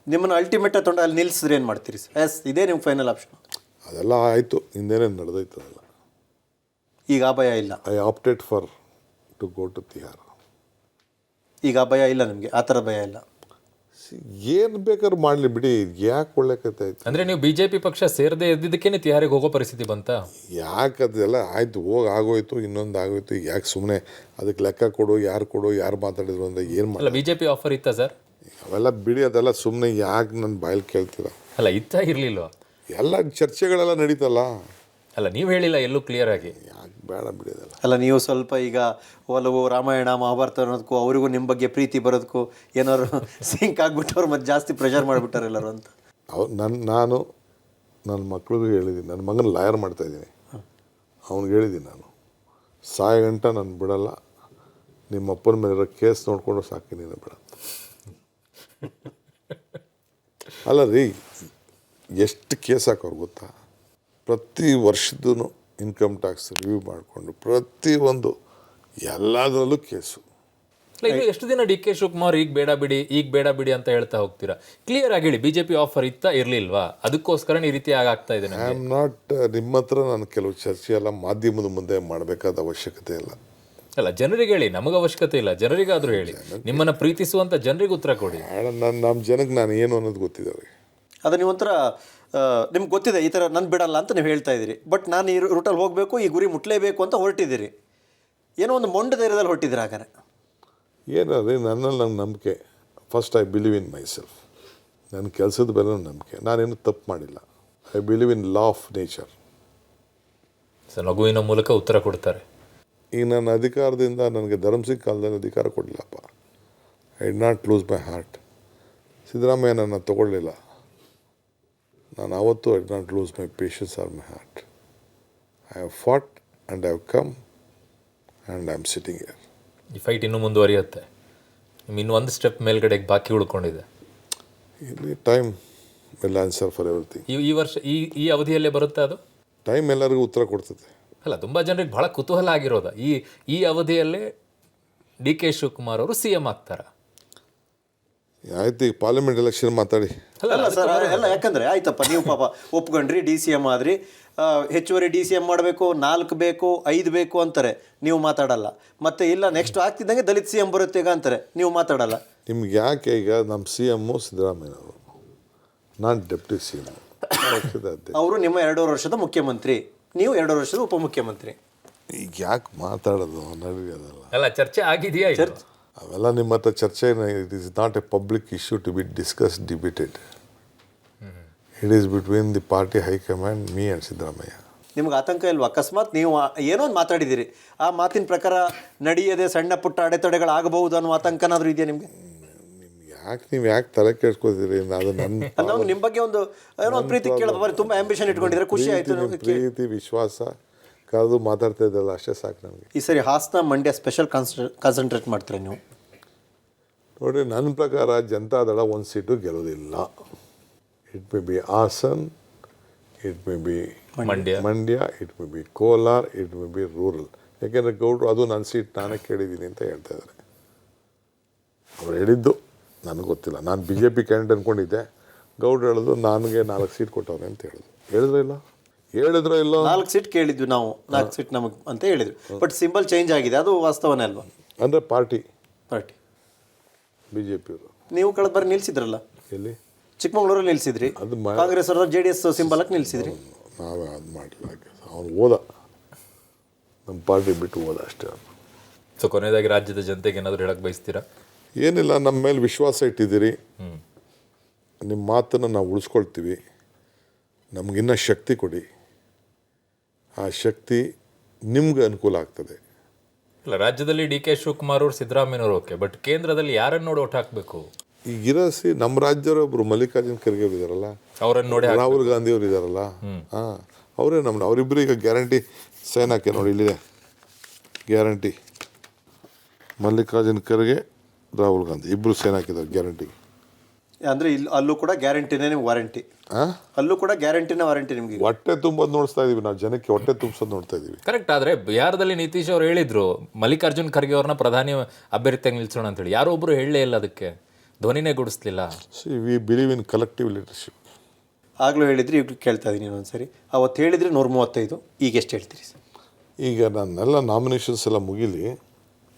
ನಿಮ್ಮನ್ನು ಅಲ್ಟಿಮೇಟ್ ತೊಗೊಂಡು ಅಲ್ಲಿ ನಿಲ್ಲಿಸಿದ್ರೆ ಏನು ಮಾಡ್ತೀರಿ ಸರ್? ಇದೇ ನಿಮ್ಮ ಫೈನಲ್ ಆಪ್ಷನ್? ಅದೆಲ್ಲ ಆಯಿತು, ಹಿಂದೇನೆ ನಡೆದೈತೆ ಅದೆಲ್ಲ. ಈಗ ಆ ಭಯ ಇಲ್ಲ? I opted for to go to Tihar. ಈಗ ಆ ಭಯ ಇಲ್ಲ ನಿಮಗೆ? ಆ ಥರ ಭಯ ಇಲ್ಲ? ಏನು ಬೇಕಾದ್ರೂ ಮಾಡಲಿ ಬಿಡಿ, ಯಾಕೆ ಒಳ್ಳೆ ಕತೆ ಆಯ್ತು. ಅಂದರೆ ನೀವು BJP ಪಕ್ಷ ಸೇರದೆ ಇದ್ದಿದ್ದಕ್ಕೇ ತಿಹಾರಿಗೆ ಹೋಗೋ ಪರಿಸ್ಥಿತಿ ಬಂತಾ? ಯಾಕೆ ಅದೆಲ್ಲ ಆಯಿತು, ಆಗೋಯ್ತು, ಇನ್ನೊಂದು ಆಗೋಯ್ತು. ಯಾಕೆ ಸುಮ್ಮನೆ ಅದಕ್ಕೆ ಲೆಕ್ಕ ಕೊಡು, ಯಾರು ಮಾತಾಡಿದ್ರು ಅಂದರೆ ಏನು ಅಲ್ಲ, BJP ಆಫರ್ ಇತ್ತಾ ಸರ್? ಅವೆಲ್ಲ ಬಿಡಿ, ಅದೆಲ್ಲ ಸುಮ್ಮನೆ ಯಾಕೆ ನನ್ನ ಬಾಯಲ್ಲಿ ಕೇಳ್ತೀರ? ಅಲ್ಲ, ಇತ್ತಾ ಇರಲಿಲ್ವಾ? ಎಲ್ಲ ಚರ್ಚೆಗಳೆಲ್ಲ ನಡೀತಲ್ಲ. ಅಲ್ಲ, ನೀವು ಹೇಳಿಲ್ಲ ಎಲ್ಲೂ ಕ್ಲಿಯರ್ ಆಗಿ. ಯಾಕೆ ಬೇಡ ಬಿಡೋದಲ್ಲ. ಅಲ್ಲ, ನೀವು ಸ್ವಲ್ಪ ಈಗ ಒಲವು ರಾಮಾಯಣ ಮಹಾಭಾರತ ಅನ್ನೋದಕ್ಕೂ ಅವರಿಗೂ ನಿಮ್ಮ ಬಗ್ಗೆ ಪ್ರೀತಿ ಬರೋದಕ್ಕೂ ಏನಾದ್ರು ಸಿಂಕ್ ಆಗಿಬಿಟ್ಟವ್ರು ಮತ್ತೆ ಜಾಸ್ತಿ ಪ್ರೆಷರ್ ಮಾಡಿಬಿಟ್ಟಾರೆ ಎಲ್ಲರೂ ಅಂತ. ನಾನು ನನ್ನ ಮಕ್ಳಿಗೂ ಹೇಳಿದ್ದೀನಿ. ನನ್ನ ಮಗನ ಲಾಯರ್ ಮಾಡ್ತಾಯಿದ್ದೀನಿ. ಅವ್ನಿಗೆ ಹೇಳಿದ್ದೀನಿ, ನಾನು ಸಾಯ ಗಂಟ ನಾನು ಬಿಡಲ್ಲ, ನಿಮ್ಮ ಅಪ್ಪನ ಮೇಲಿರೋ ಕೇಸ್ ನೋಡಿಕೊಂಡು ಸಾಕಿ ನೀನು ಬಿಡ. ಅಲ್ಲ ರೀ, ಎಷ್ಟು ಕೇಸ್ ಹಾಕೋರು ಗೊತ್ತಾ? ಪ್ರತಿ ವರ್ಷದೂ ಇನ್ಕಮ್ ಟ್ಯಾಕ್ಸ್ ರಿವ್ಯೂ ಮಾಡಿಕೊಂಡು ಪ್ರತಿಯೊಂದು ಎಲ್ಲದರಲ್ಲೂ ಕೇಸು. ಈಗ ಎಷ್ಟು ದಿನ ಡಿ ಕೆ ಶಿವಕುಮಾರ್ ಈಗ ಬೇಡ ಬಿಡಿ ಅಂತ ಹೇಳ್ತಾ ಹೋಗ್ತೀರಾ? ಕ್ಲಿಯರ್ ಆಗಿ ಹೇಳಿ, BJP ಆಫರ್ ಇತ್ತಾ ಇರಲಿಲ್ವಾ? ಅದಕ್ಕೋಸ್ಕರ ಈ ರೀತಿ ಆಗ್ತಾ ಇದೆ. ಐ ಆಮ್ ನಾಟ್, ನಿಮ್ಮ ಹತ್ರ ನಾನು ಕೆಲವು ಚರ್ಚೆ ಎಲ್ಲ ಮಾಧ್ಯಮದ ಮುಂದೆ ಮಾಡಬೇಕಾದ ಅವಶ್ಯಕತೆ ಇಲ್ಲ. ಅಲ್ಲ, ಜನರಿಗೆ ಹೇಳಿ, ನಮಗೆ ಅವಶ್ಯಕತೆ ಇಲ್ಲ, ಜನರಿಗಾದ್ರೂ ಹೇಳಿ. ನಿಮ್ಮನ್ನು ಪ್ರೀತಿಸುವಂಥ ಜನರಿಗೆ ಉತ್ತರ ಕೊಡಿ. ನಮ್ಮ ಜನಕ್ಕೆ ನಾನು ಏನು ಅನ್ನೋದು ಗೊತ್ತಿದೆ ಅವ್ರಿಗೆ. ಅದು ನೀವೊಂಥರ ನಿಮ್ಗೆ ಗೊತ್ತಿದೆ ಈ ಥರ ನಾನು ಬಿಡಲ್ಲ ಅಂತ ನೀವು ಹೇಳ್ತಾ ಇದ್ದೀರಿ. ಬಟ್ ನಾನು ಈ ರೂಟಲ್ಲಿ ಹೋಗಬೇಕು, ಈ ಗುರಿ ಮುಟ್ಲೇಬೇಕು ಅಂತ ಹೊರಟಿದ್ದೀರಿ. ಏನೋ ಒಂದು ಮೊಂಡ ಧೈರ್ಯದಲ್ಲಿ ಹೊರಟಿದ್ದೀರಿ. ಹಾಗಾದ್ರೆ ಏನಂದರೆ ನನ್ನಲ್ಲಿ ನಂಗೆ ನಂಬಿಕೆ. First I believe in my self. ನನ್ನ ಕೆಲಸದ ಮೇಲೆ ನಂಬಿಕೆ. ನಾನೇನು ತಪ್ಪು ಮಾಡಿಲ್ಲ. I believe in law of nature. So ನಗುವಿನ ಮೂಲಕ ಉತ್ತರ ಕೊಡ್ತಾರೆ. ಈಗ ನನ್ನ ಅಧಿಕಾರದಿಂದ ನನಗೆ ಧರ್ಮಸಿಂಗ್ ಕಾಲದಲ್ಲಿ ಅಧಿಕಾರ ಕೊಡಲಿಲ್ಲಪ್ಪ. I did not lose my heart. Siddaramaiah ನನ್ನ ತಗೊಳ್ಳಿಲ್ಲ. ನಾನು ಆವತ್ತು I did not lose my patience or my heart. I have fought and I have come and I am sitting here. ಈ ಫೈಟ್ ಇನ್ನೂ ಮುಂದುವರಿಯುತ್ತೆ. ಇನ್ನು ಒಂದು ಸ್ಟೆಪ್ ಮೇಲ್ಗಡೆಗೆ ಬಾಕಿ ಉಳ್ಕೊಂಡಿದೆ. ಇಲ್ಲಿ time will answer for everything. ಈ ವರ್ಷ ಈ ಅವಧಿಯಲ್ಲೇ ಬರುತ್ತೆ ಅದು? ಟೈಮ್ ಎಲ್ಲರಿಗೂ ಉತ್ತರ ಕೊಡ್ತದೆ. ಅಲ್ಲ, ತುಂಬ ಜನರಿಗೆ ಬಹಳ ಕುತೂಹಲ ಆಗಿರೋದ ಈ ಅವಧಿಯಲ್ಲೇ ಡಿ ಕೆ ಶಿವಕುಮಾರ್ ಅವರು ಸಿ ಎಂ ಆಗ್ತಾರ? ಆಯ್ತು, ಈಗ ಪಾರ್ಲಿಮೆಂಟ್ ಎಲೆಕ್ಷನ್ ಮಾತಾಡಿ. ಅಲ್ಲ ಸರ್, ಎಲ್ಲ ಯಾಕಂದರೆ ಆಯ್ತಪ್ಪ, ನೀವು ಪಾಪ ಒಪ್ಕೊಂಡ್ರಿ, ಡಿ ಸಿ ಎಮ್ ಆದ್ರಿ, ಹೆಚ್ಚುವರಿ ಡಿ ಸಿ ಎಮ್ ಮಾಡಬೇಕು, 4 ಬೇಕು 5 ಬೇಕು ಅಂತಾರೆ, ನೀವು ಮಾತಾಡಲ್ಲ. ಮತ್ತೆ ಇಲ್ಲ ನೆಕ್ಸ್ಟ್ ಆಗ್ತಿದ್ದಂಗೆ ದಲಿತ ಸಿ ಎಂ ಬರುತ್ತೆ ಈಗ ಅಂತಾರೆ, ನೀವು ಮಾತಾಡಲ್ಲ. ನಿಮ್ಗೆ ಯಾಕೆ ಈಗ ನಮ್ಮ ಸಿ ಎಮ್ಮು ಸಿದ್ದರಾಮಯ್ಯನವರು, ನಾನು ಡೆಪ್ಟಿ ಸಿ ಎಮ್. ಅವರು ನಿಮ್ಮ 2.5 ವರ್ಷದ ಮುಖ್ಯಮಂತ್ರಿ, ನೀವು 2 ವರ್ಷದ ಉಪಮುಖ್ಯಮಂತ್ರಿ. ಈಗ ಯಾಕೆ ಮಾತಾಡೋದು ನಡೆಯೋದಲ್ಲ? ಅಲ್ಲ, ಚರ್ಚೆ ಆಗಿದೆಯಾ? ಅವೆಲ್ಲ ನಿಮ್ಮ ಹತ್ರ ಚರ್ಚೆ. It is not a public issue to be discuss debated. It is between the party high command, me and Siddaramaiah. ನಿಮ್ಗೆ ಆತಂಕ ಇಲ್ವಾ? ಅಕಸ್ಮಾತ್ ನೀವು ಏನೋ ಒಂದು ಮಾತಾಡಿದ್ದೀರಿ, ಆ ಮಾತಿನ ಪ್ರಕಾರ ನಡೆಯದೆ ಸಣ್ಣ ಪುಟ್ಟ ಅಡೆತಡೆಗಳಾಗಬಹುದು ಅನ್ನೋ ಆತಂಕನಾದರೂ ಇದೆಯಾ ನಿಮಗೆ? ನೀವು ಯಾಕೆ ತಲೆ ಕೆಡ್ಸ್ಕೊತೀರಿ? ಅದು ನನ್ನ ನಾವು ನಿಮ್ಮ ಬಗ್ಗೆ ಒಂದು ಏನೋ ಒಂದು ಪ್ರೀತಿ ಕೇಳೋದು, ತುಂಬ ಆಂಬಿಷನ್ ಇಟ್ಕೊಂಡಿದ್ರೆ ಖುಷಿ ಆಯಿತು. ಪ್ರೀತಿ ವಿಶ್ವಾಸ ಕರೆದು ಮಾತಾಡ್ತಾ ಇದ್ದಲ್ಲ, ಅಷ್ಟೇ ಸಾಕು ನನಗೆ. ಈ ಸರಿ ಹಾಸನ ಮಂಡ್ಯ ಸ್ಪೆಷಲ್ ಕಾನ್ಸಂಟ್ರೇಟ್ ಮಾಡ್ತೀರಾ ನೀವು? ನೋಡಿ, ನನ್ನ ಪ್ರಕಾರ ಜನತಾದಳ 1 ಸೀಟು ಗೆಲ್ಲೋದಿಲ್ಲ. It may be Hassan, it may be Mandya, it may be Kolar, it may be rural. ಯಾಕೆಂದರೆ ಗೌಡ್ರು ಅದು ನನ್ನ ಸೀಟ್ ನಾನೇ ಕೇಳಿದ್ದೀನಿ ಅಂತ ಹೇಳ್ತಾ ಇದ್ದಾರೆ. ಅವ್ರು ಹೇಳಿದ್ದು ನನಗೆ ಗೊತ್ತಿಲ್ಲ. ನಾನು ಬಿ ಜೆ ಪಿ ಕ್ಯಾಂಡಿಡೇಟ್ ಅಂದ್ಕೊಂಡಿದ್ದೆ. ಗೌಡ್ರು ಹೇಳಿದ್ರು ನನಗೆ 4 ಸೀಟ್ ಕೊಟ್ಟವ್ರೆ ಅಂತ ಹೇಳಿದ್ರು ಇಲ್ಲ 4 ಸೀಟ್ ಕೇಳಿದ್ವಿ ನಾವು, 4 ಸೀಟ್ ನಮಗೆ ಅಂತ ಹೇಳಿದ್ರು. ಬಟ್ ಸಿಂಬಲ್ ಚೇಂಜ್ ಆಗಿದೆ, ಅದು ವಾಸ್ತವನೇ ಅಲ್ವಾ? ಅಂದರೆ ಪಾರ್ಟಿ ಬಿ ಜೆ ಪಿಯವರು. ನೀವು ಕಳೆದ ಬಾರಿ ನಿಲ್ಸಿದ್ರಲ್ಲ, ಎಲ್ಲಿ? ಚಿಕ್ಕಮಗಳೂರಲ್ಲಿ ನಿಲ್ಸಿದ್ರಿ. ಅದು ಕಾಂಗ್ರೆಸ್ ಅವರು JDS ಸಿಂಬಲಕ್ಕೆ ನಿಲ್ಸಿದ್ರಿ. ನಾವೇ ಅದು ಮಾಡಲಿಲ್ಲ. ಅವನು ಹೋದ, ನಮ್ಮ ಪಾರ್ಟಿ ಬಿಟ್ಟು ಹೋದ ಅಷ್ಟೇ. ಸೊ ಕೊನೆಯದಾಗಿ ರಾಜ್ಯದ ಜನತೆಗೆ ಏನಾದರೂ ಹೇಳಕ್ಕೆ ಬಯಸ್ತೀರಾ? ಏನಿಲ್ಲ, ನಮ್ಮ ಮೇಲೆ ವಿಶ್ವಾಸ ಇಟ್ಟಿದ್ದೀರಿ. ನಿಮ್ಮ ಮಾತನ್ನು ನಾವು ಉಳಿಸ್ಕೊಳ್ತೀವಿ. ನಮಗಿನ್ನ ಶಕ್ತಿ ಕೊಡಿ. ಆ ಶಕ್ತಿ ನಿಮ್ಗೆ ಅನುಕೂಲ ಆಗ್ತದೆ. ಇಲ್ಲ, ರಾಜ್ಯದಲ್ಲಿ ಡಿ ಕೆ ಶಿವಕುಮಾರ್ ಅವರು, ಸಿದ್ದರಾಮಯ್ಯನವರು ಓಕೆ, ಬಟ್ ಕೇಂದ್ರದಲ್ಲಿ ಯಾರನ್ನು ನೋಡಿ ಓಟ್ ಹಾಕಬೇಕು? ಈಗ ಇರಸಿ ನಮ್ಮ ರಾಜ್ಯದೊಬ್ಬರು ಮಲ್ಲಿಕಾರ್ಜುನ್ ಖರ್ಗೆ ಇದ್ದಾರಲ್ಲ, ಅವರನ್ನು ನೋಡಿ. ರಾಹುಲ್ ಗಾಂಧಿ ಅವರು ಇದ್ದಾರಲ್ಲ, ಹಾಂ, ಅವರೇ ಅವರಿಬ್ಬರು ಈಗ ಗ್ಯಾರಂಟಿ ಸೈನ್ ಹಾಕಿ ನೋಡಿ, ಇಲ್ಲಿದೆ ಗ್ಯಾರಂಟಿ. ಮಲ್ಲಿಕಾರ್ಜುನ್ ಖರ್ಗೆ, ರಾಹುಲ್ ಗಾಂಧಿ ಇಬ್ಬರು ಸೈನ್ ಹಾಕಿದ್ದಾರೆ ಗ್ಯಾರಂಟಿಗೆ. ಅಂದರೆ ಇಲ್ಲಿ ಅಲ್ಲೂ ಕೂಡ ಗ್ಯಾರಂಟಿನೇ ನಿಮ್ಗೆ ವಾರಂಟಿ? ಅಲ್ಲೂ ಕೂಡ ಗ್ಯಾರಂಟಿನೇ ವಾರಂಟಿ ನಿಮಗೆ? ಹೊಟ್ಟೆ ತುಂಬೋದು ನೋಡ್ತಾ ಇದೀವಿ ನಾವು, ಜನಕ್ಕೆ ಹೊಟ್ಟೆ ತುಂಬಿಸೋದು ನೋಡ್ತಾ ಇದೀವಿ. ಕರೆಕ್ಟ್. ಆದರೆ ಬಿಹಾರದಲ್ಲಿ ನಿತೀಶ್ ಅವರು ಹೇಳಿದ್ರು ಮಲ್ಲಿಕಾರ್ಜುನ್ ಖರ್ಗೆ ಅವ್ರನ್ನ ಪ್ರಧಾನಿ ಅಭ್ಯರ್ಥಿಯಾಗಿ ನಿಲ್ಸೋಣ ಅಂತೇಳಿ. ಯಾರೋ ಒಬ್ಬರು ಹೇಳಲೇ ಇಲ್ಲ, ಅದಕ್ಕೆ ಧ್ವನಿನೇ ಗುಡಿಸ್ಲಿಲ್ಲ. We believe in collective leadership. ಆಗಲೂ ಹೇಳಿದ್ರಿ, ಈಗ ಕೇಳ್ತಾ ಇದ್ದೀನಿ ಇನ್ನೊಂದ್ಸರಿ. ಅವತ್ತು ಹೇಳಿದ್ರಿ 135, ಈಗ ಎಷ್ಟು ಹೇಳ್ತೀರಿ ಸರ್? ಈಗ ನನ್ನೆಲ್ಲ ನಾಮಿನೇಷನ್ಸ್ ಎಲ್ಲ ಮುಗಿಲಿ,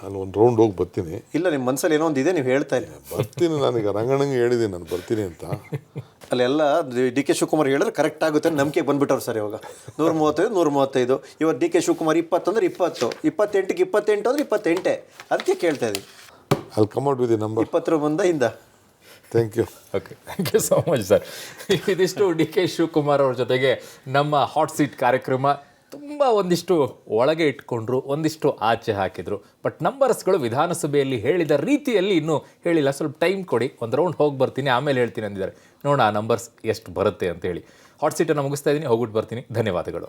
ನಾನು ಒಂದು ರೌಂಡ್ ಹೋಗಿ ಬರ್ತೀನಿ. ಇಲ್ಲ, ನಿಮ್ಮ ಮನಸ್ಸಲ್ಲಿ ಏನೋ ಒಂದು ಇದೆ, ನೀವು ಹೇಳ್ತಾ ಇಲ್ಲ. ಬರ್ತೀನಿ, ನಾನೀಗ ರಂಗಣ್ಣಂಗೆ ಹೇಳಿದ್ದೀನಿ ನಾನು ಬರ್ತೀನಿ ಅಂತ. ಅಲ್ಲೆಲ್ಲ ಡಿ ಕೆ ಶಿವಕುಮಾರ್ ಹೇಳಿದ್ರೆ ಕರೆಕ್ಟ್ ಆಗುತ್ತೆ ಅಂತ ನಂಬಿಕೆ ಬಂದ್ಬಿಟ್ಟವ್ರು ಸರ್. ಇವಾಗ 135 ಇವತ್ತು ಡಿ ಕೆ ಶಿವಕುಮಾರ್ 20 ಅಂದ್ರೆ 20, 28ಗೆ 28 ಅಂದ್ರೆ 28. ಅದಕ್ಕೆ ಕೇಳ್ತಾ ಇದ್ದೀವಿ. ಅಲ್ಲಿ ಕಮ್ ಔಟ್ ವಿತ್ ನಂಬರ್ 20 ಮುಂದೆ ಹಿಂದ. Thank you. Okay, thank you so much sir. ಇದಿಷ್ಟು ಡಿ ಕೆ ಶಿವಕುಮಾರ್ ಅವ್ರ ಜೊತೆಗೆ ನಮ್ಮ ಹಾಟ್ ಸೀಟ್ ಕಾರ್ಯಕ್ರಮ. ತುಂಬ ಒಂದಿಷ್ಟು ಒಳಗೆ ಇಟ್ಕೊಂಡ್ರು, ಒಂದಿಷ್ಟು ಆಚೆ ಹಾಕಿದರು. ಬಟ್ ನಂಬರ್ಸ್ಗಳು ವಿಧಾನಸಭೆಯಲ್ಲಿ ಹೇಳಿದ ರೀತಿಯಲ್ಲಿ ಇನ್ನೂ ಹೇಳಿಲ್ಲ. ಸ್ವಲ್ಪ ಟೈಮ್ ಕೊಡಿ, ಒಂದು ರೌಂಡ್ ಹೋಗಿ ಬರ್ತೀನಿ, ಆಮೇಲೆ ಹೇಳ್ತೀನಿ ಅಂದಿದ್ದಾರೆ. ನೋಡೋಣ ಆ ನಂಬರ್ಸ್ ಎಷ್ಟು ಬರುತ್ತೆ ಅಂತ ಹೇಳಿ. ಹಾಟ್ ಸೀಟನ್ನು ಮುಗಿಸ್ತಾ ಇದ್ದೀನಿ, ಹೋಗ್ಬಿಟ್ಟು ಬರ್ತೀನಿ. ಧನ್ಯವಾದಗಳು.